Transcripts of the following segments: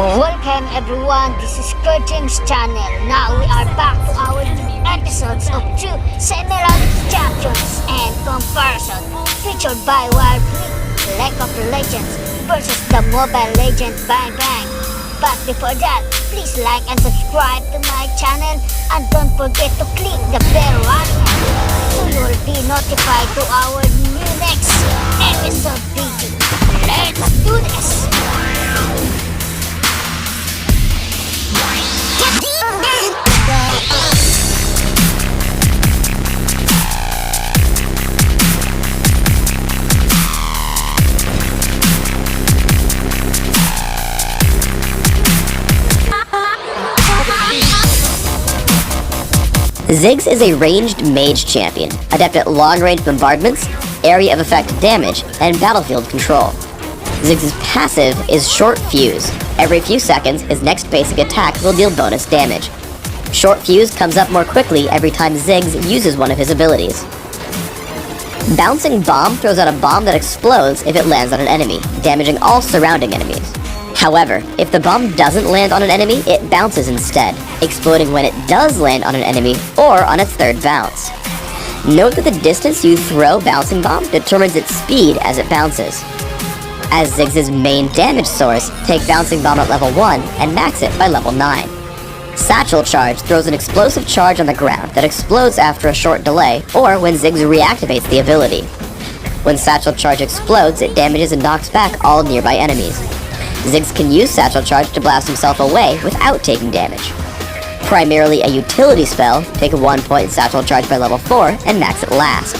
Welcome everyone, this is Kerjims channel. Now we are back to our new episodes of two semi-reality champions and comparison featured by Wild League of Legends versus the Mobile Legend Bang Bang. But before that, please like and subscribe to my channel and don't forget to click the bell icon so you will be notified to our new next episode video. Let's do this! Ziggs is a ranged mage champion, adept at long-range bombardments, area of effect damage, and battlefield control. Ziggs' passive is Short Fuse. Every few seconds, his next basic attack will deal bonus damage. Short Fuse comes up more quickly every time Ziggs uses one of his abilities. Bouncing Bomb throws out a bomb that explodes if it lands on an enemy, damaging all surrounding enemies. However, if the bomb doesn't land on an enemy, it bounces instead, exploding when it does land on an enemy or on its third bounce. Note that the distance you throw Bouncing Bomb determines its speed as it bounces. As Ziggs' main damage source, take Bouncing Bomb at level 1 and max it by level 9. Satchel Charge throws an explosive charge on the ground that explodes after a short delay or when Ziggs reactivates the ability. When Satchel Charge explodes, it damages and knocks back all nearby enemies. Ziggs can use Satchel Charge to blast himself away without taking damage. Primarily a utility spell, take a 1 point Satchel Charge by level 4 and max it last.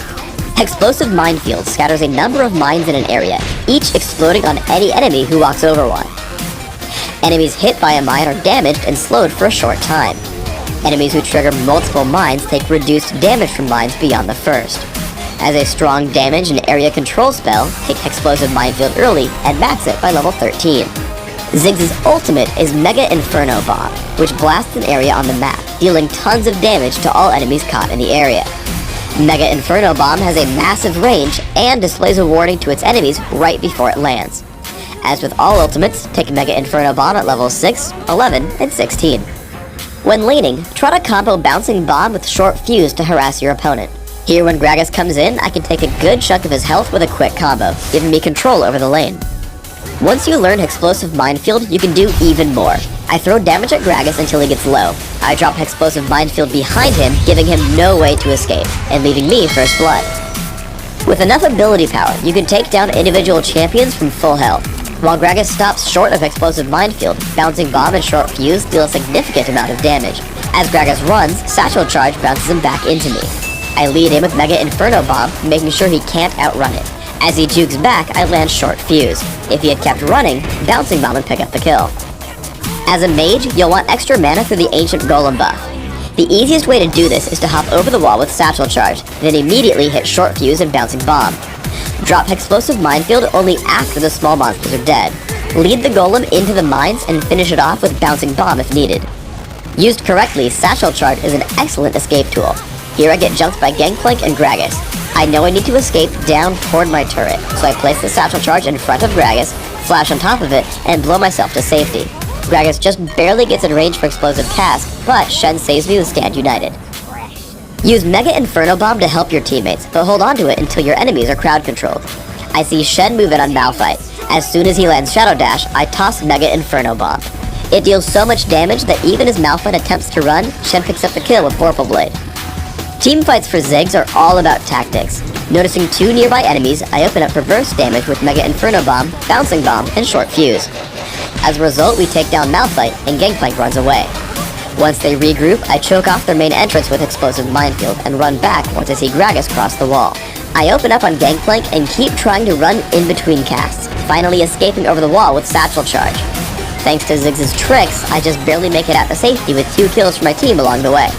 Explosive Minefield scatters a number of mines in an area, each exploding on any enemy who walks over one. Enemies hit by a mine are damaged and slowed for a short time. Enemies who trigger multiple mines take reduced damage from mines beyond the first. As a strong damage and area control spell, take Explosive Minefield early and max it by level 13. Ziggs' ultimate is Mega Inferno Bomb, which blasts an area on the map, dealing tons of damage to all enemies caught in the area. Mega Inferno Bomb has a massive range and displays a warning to its enemies right before it lands. As with all ultimates, take Mega Inferno Bomb at levels 6, 11, and 16. When laning, try to combo Bouncing Bomb with Short Fuse to harass your opponent. Here when Gragas comes in, I can take a good chunk of his health with a quick combo, giving me control over the lane. Once you learn Explosive Minefield, you can do even more. I throw damage at Gragas until he gets low. I drop Explosive Minefield behind him, giving him no way to escape, and leaving me first blood. With enough ability power, you can take down individual champions from full health. While Gragas stops short of Explosive Minefield, Bouncing Bomb and Short Fuse deal a significant amount of damage. As Gragas runs, Satchel Charge bounces him back into me. I lead in with Mega Inferno Bomb, making sure he can't outrun it. As he jukes back, I land Short Fuse. If he had kept running, Bouncing Bomb would pick up the kill. As a mage, you'll want extra mana through the Ancient Golem buff. The easiest way to do this is to hop over the wall with Satchel Charge, then immediately hit Short Fuse and Bouncing Bomb. Drop Explosive Minefield only after the small monsters are dead. Lead the Golem into the mines and finish it off with Bouncing Bomb if needed. Used correctly, Satchel Charge is an excellent escape tool. Here I get jumped by Gangplank and Gragas. I know I need to escape down toward my turret, so I place the Satchel Charge in front of Gragas, flash on top of it, and blow myself to safety. Gragas just barely gets in range for Explosive Cast, but Shen saves me with Stand United. Use Mega Inferno Bomb to help your teammates, but hold on to it until your enemies are crowd controlled. I see Shen move in on Malphite. As soon as he lands Shadow Dash, I toss Mega Inferno Bomb. It deals so much damage that even as Malphite attempts to run, Shen picks up the kill with Vorpal Blade. Team fights for Ziggs are all about tactics. Noticing two nearby enemies, I open up for burst damage with Mega Inferno Bomb, Bouncing Bomb, and Short Fuse. As a result, we take down Malphite, and Gangplank runs away. Once they regroup, I choke off their main entrance with Explosive Minefield and run back once I see Gragas cross the wall. I open up on Gangplank and keep trying to run in between casts, finally escaping over the wall with Satchel Charge. Thanks to Ziggs' tricks, I just barely make it out to safety with 2 kills for my team along the way.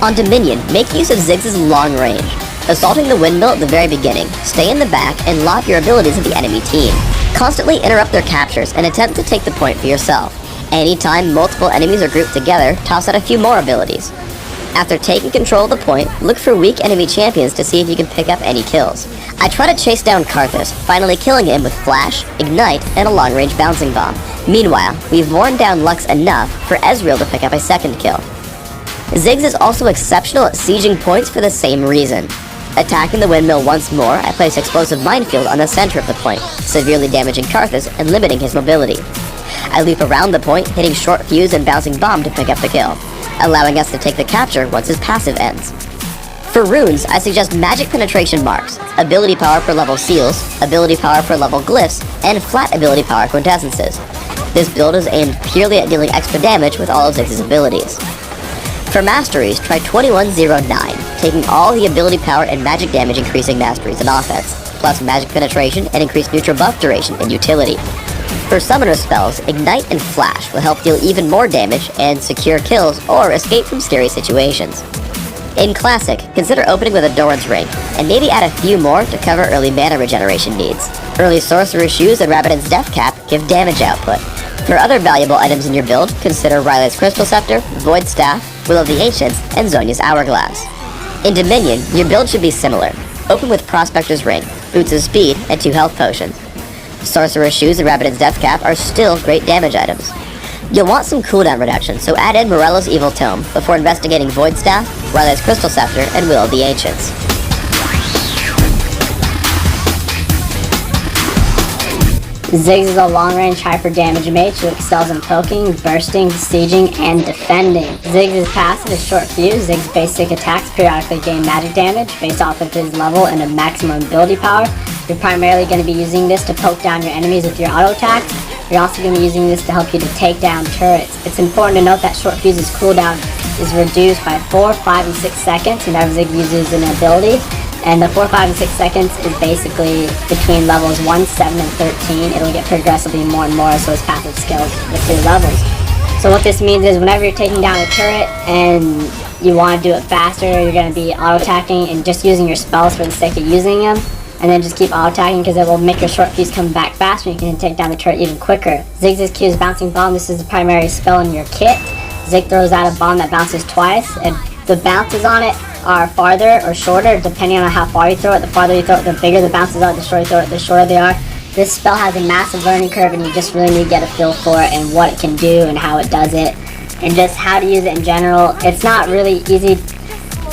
On Dominion, make use of Ziggs' long range. Assaulting the windmill at the very beginning, stay in the back and lock your abilities at the enemy team. Constantly interrupt their captures and attempt to take the point for yourself. Anytime multiple enemies are grouped together, toss out a few more abilities. After taking control of the point, look for weak enemy champions to see if you can pick up any kills. I try to chase down Karthus, finally killing him with Flash, Ignite, and a long-range Bouncing Bomb, Meanwhile, we've worn down Lux enough for Ezreal to pick up a second kill. Ziggs is also exceptional at sieging points for the same reason. Attacking the windmill once more, I place Explosive Minefield on the center of the point, severely damaging Karthus and limiting his mobility. I loop around the point, hitting Short Fuse and Bouncing Bomb to pick up the kill, allowing us to take the capture once his passive ends. For runes, I suggest Magic Penetration Marks, ability power per level seals, ability power per level glyphs, and flat ability power quintessences. This build is aimed purely at dealing extra damage with all of Ziggs' abilities. For masteries, try 2109, taking all the ability power and magic damage increasing masteries in offense, plus magic penetration and increased neutral buff duration in utility. For summoner spells, Ignite and Flash will help deal even more damage and secure kills or escape from scary situations. In Classic, consider opening with a Doran's Ring, and maybe add a few more to cover early mana regeneration needs. Early Sorcerer's Shoes and Rabbitin's Death Cap give damage output. For other valuable items in your build, consider Riley's Crystal Scepter, Void Staff, Will of the Ancients, and Zhonya's Hourglass. In Dominion, your build should be similar. Open with Prospector's Ring, Boots of Speed, and 2 health potions. Sorcerer's Shoes and Rabbitin's Death Cap are still great damage items. You'll want some cooldown reduction, so add in Morello's Evil Tome before investigating Void Staff, Riley's Crystal Scepter, and Will of the Ancients. Ziggs is a long-range hyper-damage mage who excels in poking, bursting, sieging, and defending. Ziggs' passive is Short Fuse. Ziggs' basic attacks periodically gain magic damage based off of his level and a maximum ability power. You're primarily going to be using this to poke down your enemies with your auto attacks. You're also going to be using this to help you to take down turrets. It's important to note that Short Fuse's cooldown is reduced by 4, 5, and 6 seconds whenever Ziggs uses an ability. And the 4, 5, and 6 seconds is basically between levels 1, 7, and 13. It'll get progressively more and more, so his passive scales with your levels. So what this means is whenever you're taking down a turret and you want to do it faster, you're going to be auto-attacking and just using your spells for the sake of using them. And then just keep auto-attacking because it will make your Short Fuse come back faster and you can take down the turret even quicker. Ziggs' Q is Bouncing Bomb. This is the primary spell in your kit. Ziggs throws out a bomb that bounces twice, and the bounces on it are farther or shorter depending on how far you throw it. The farther you throw it, the bigger the bounces are. The shorter you throw it, the shorter they are. This spell has a massive learning curve and you just really need to get a feel for it and what it can do and how it does it and just how to use it in general. It's not really easy.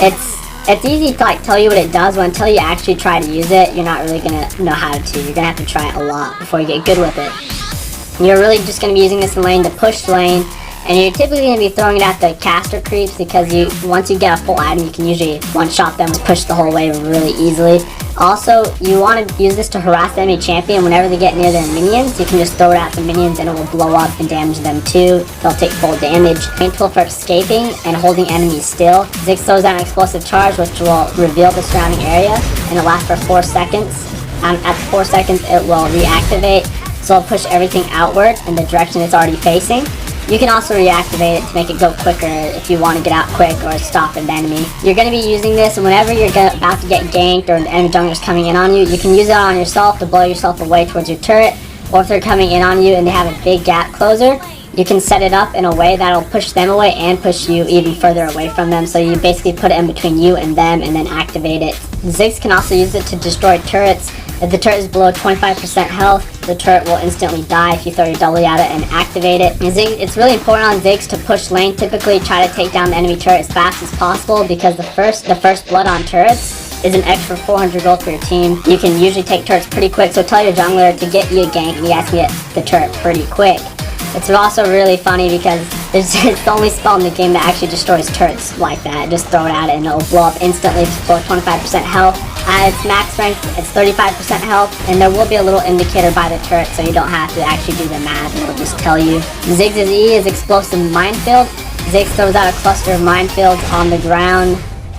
It's easy to like tell you what it does, but until you actually try to use it, you're not really gonna know how to. You're gonna have to try it a lot before you get good with it. You're really just gonna be using this lane to push lane. And you're typically going to be throwing it at the caster creeps because once you get a full item, you can usually one-shot them and push the whole wave really easily. Also, you want to use this to harass the enemy champion. Whenever they get near their minions, you can just throw it at the minions and it will blow up and damage them too. They'll take full damage. Main tool for escaping and holding enemies still. Ziggs throws out an explosive charge which will reveal the surrounding area and it lasts for 4 seconds. At 4 seconds, it will reactivate, so it'll push everything outward in the direction it's already facing. You can also reactivate it to make it go quicker if you want to get out quick or stop an enemy. You're going to be using this whenever you're about to get ganked or an enemy jungler is coming in on you. You can use it on yourself to blow yourself away towards your turret, or if they're coming in on you and they have a big gap closer, you can set it up in a way that'll push them away and push you even further away from them. So you basically put it in between you and them and then activate it. Ziggs can also use it to destroy turrets. If the turret is below 25% health, the turret will instantly die if you throw your W at it and activate it. It's really important on Ziggs to push lane. Typically try to take down the enemy turret as fast as possible because the first blood on turrets is an extra 400 gold for your team. You can usually take turrets pretty quick, so tell your jungler to get you a gank and you guys can get the turret pretty quick. It's also really funny because it's the only spell in the game that actually destroys turrets like that. Just throw it at it and it'll blow up instantly for 25% health. At its max strength, it's 35% health, and there will be a little indicator by the turret so you don't have to actually do the math, it'll just tell you. Ziggs' E is Explosive Minefield. Ziggs throws out a cluster of minefields on the ground,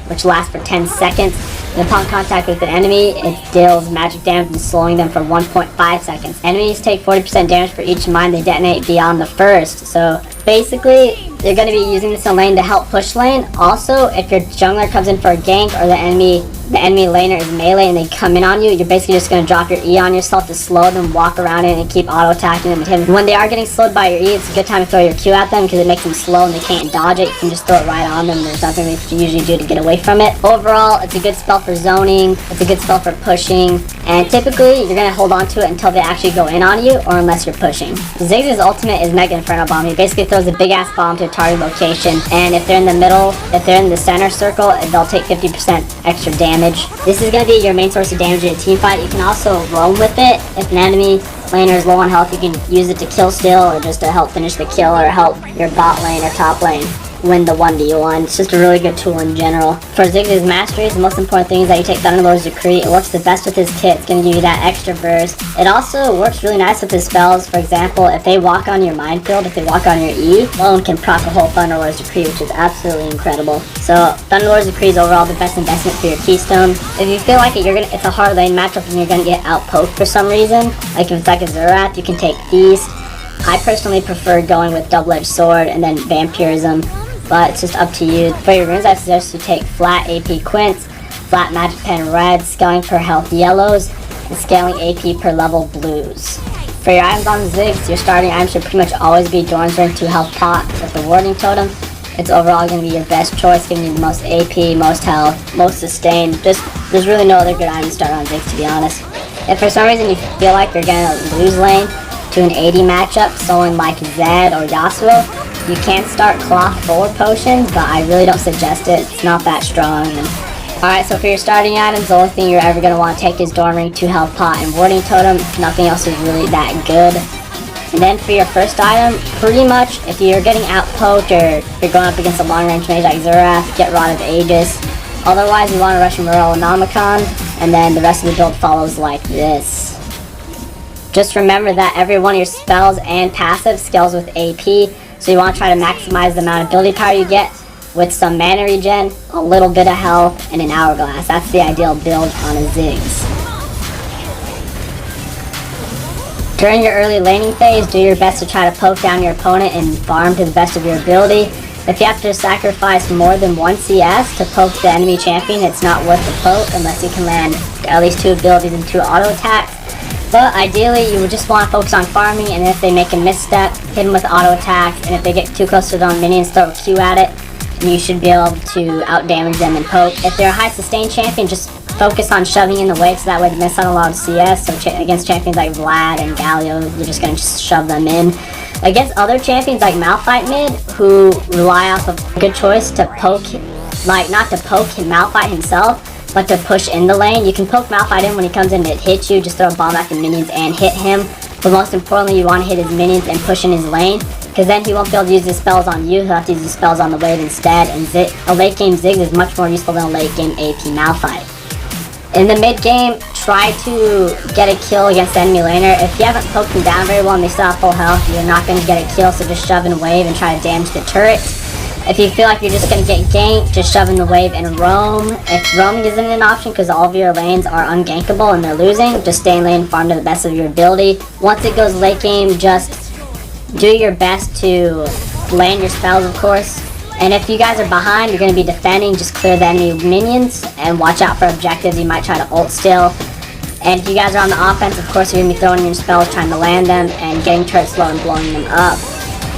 which lasts for 10 seconds. And upon contact with an enemy, it deals magic damage and slowing them for 1.5 seconds. Enemies take 40% damage for each mine they detonate beyond the first. So basically, you're going to be using this in lane to help push lane. Also, if your jungler comes in for a gank or the enemy the enemy laner is melee and they come in on you, you're basically just going to drop your E on yourself to slow them, walk around it, and keep auto-attacking them and hit them. When they are getting slowed by your E, it's a good time to throw your Q at them because it makes them slow and they can't dodge it. You can just throw it right on them. There's nothing that you usually do to get away from it. Overall, it's a good spell for zoning, it's a good spell for pushing, and typically you're going to hold on to it until they actually go in on you or unless you're pushing. Ziggs' ultimate is Mega Inferno Bomb. He basically throws a big ass bomb to a target location, and if they're in the middle, if they're in the center circle, they'll take 50% extra damage. This is going to be your main source of damage in a team fight. You can also roam with it. If an enemy laner is low on health, you can use it to kill still or just to help finish the kill or help your bot lane or top lane win the 1v1. It's just a really good tool in general. For Ziggs' masteries, the most important thing is that you take Thunderlord's Decree. It works the best with his kit. It's going to give you that extra burst. It also works really nice with his spells. For example, if they walk on your minefield, if they walk on your E, alone can proc a whole Thunderlord's Decree, which is absolutely incredible. So Thunderlord's Decree is overall the best investment for your keystone. If you feel like it's a hard lane matchup and you're going to get outpoked for some reason, like if it's like a Zerath, you can take Feast. I personally prefer going with Double-Edged Sword and then Vampirism, but it's just up to you. For your runes, I suggest you take flat AP Quints, flat Magic Pen Reds, scaling per health Yellows, and scaling AP per level Blues. For your items on Ziggs, your starting item should pretty much always be Dorn's Ring 2 health pot with the Warding Totem. It's overall going to be your best choice, giving you the most AP, most health, most sustain. There's really no other good item to start on Ziggs, to be honest. If for some reason you feel like you're going to lose lane to an AD matchup, someone like Zed or Yasuo, you can start Cloth Forward Potion, but I really don't suggest it. It's not that strong. Alright, so for your starting items, the only thing you're ever going to want to take is Dorn Ring, 2 health pot, and Warding Totem. Nothing else is really that good. And then for your first item, pretty much if you're getting outpoked or you're going up against a long range mage like Zerath, get Rod of Aegis. Otherwise, you want to rush Morellonomicon, and then the rest of the build follows like this. Just remember that every one of your spells and passives scales with AP, so you want to try to maximize the amount of ability power you get with some mana regen, a little bit of health, and an hourglass. That's the ideal build on a Ziggs. During your early laning phase, do your best to try to poke down your opponent and farm to the best of your ability. If you have to sacrifice more than 1 CS to poke the enemy champion, it's not worth the poke unless you can land at least 2 abilities and 2 auto attacks. But ideally, you would just want to focus on farming, and if they make a misstep, hit them with auto attacks, and if they get too close to their own minions, throw a Q at it, and you should be able to out-damage them and poke. If they're a high sustain champion, just focus on shoving in the wave so that way they miss out on a lot of CS. So against champions like Vlad and Galio, you're just going to shove them in. Against other champions like Malphite mid, who rely off of a good choice to poke, like not to poke Malphite himself, but to push in the lane. You can poke Malphite in when he comes in to hit you, just throw a bomb at the minions and hit him. But most importantly, you want to hit his minions and push in his lane, because then he won't be able to use his spells on you. He'll have to use his spells on the wave instead, and a late game Ziggs is much more useful than a late game AP Malphite. In the mid game, try to get a kill against the enemy laner. If you haven't poked them down very well and they still have full health, you're not going to get a kill, so just shove in wave and try to damage the turret. If you feel like you're just going to get ganked, just shove in the wave and roam. If roaming isn't an option because all of your lanes are ungankable and they're losing, just stay in lane and farm to the best of your ability. Once it goes late game, just do your best to land your spells, of course. And if you guys are behind, you're going to be defending, just clear the enemy minions and watch out for objectives. You might try to ult still. And if you guys are on the offense, of course, you're going to be throwing your spells, trying to land them, and getting turrets low and blowing them up.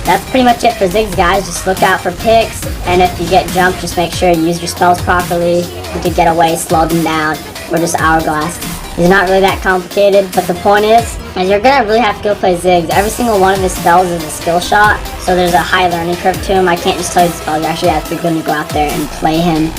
That's pretty much it for Ziggs, guys. Just look out for picks, and if you get jumped, just make sure you use your spells properly. You can get away, slow them down, or just hourglass. It's not really that complicated, but the point is you're going to really have to go play Ziggs. Every single one of his spells is a skill shot, so there's a high learning curve to him. I can't just tell you the spell, you actually have to go out there and play him.